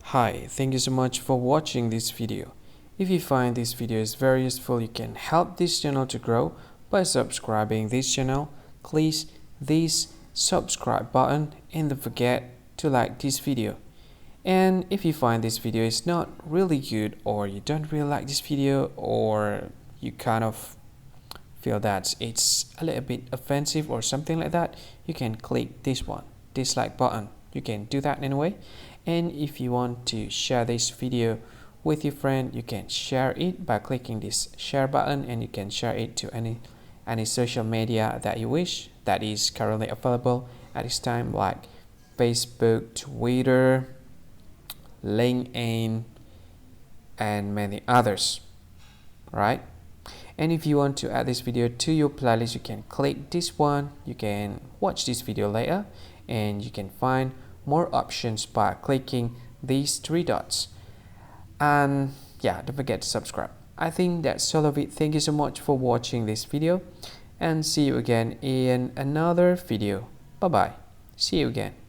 Hi, thank you so much for watching this video. If you find this video is very useful, you can help this channel to grow by subscribing this channel. Please this subscribe button and don't forget to like this video. And if you find this video is not really good, or you don't really like this video, or you kind of feel that it's a little bit offensive or something like that, you can click this one, dislike button. You can do that anyway. And if you want to share this video with your friend, you can share it by clicking this share button, and you can share it to any social media that you wish that is currently available at this time, like Facebook, Twitter, LinkedIn, and many others, right? And if you want to add this video to your playlist, you can click this one. You can watch this video later, and you can find more options by clicking these three dots. And yeah, don't forget to subscribe. I think that's all of it. Thank you so much for watching this video, and see you again in another video. Bye bye. See you again.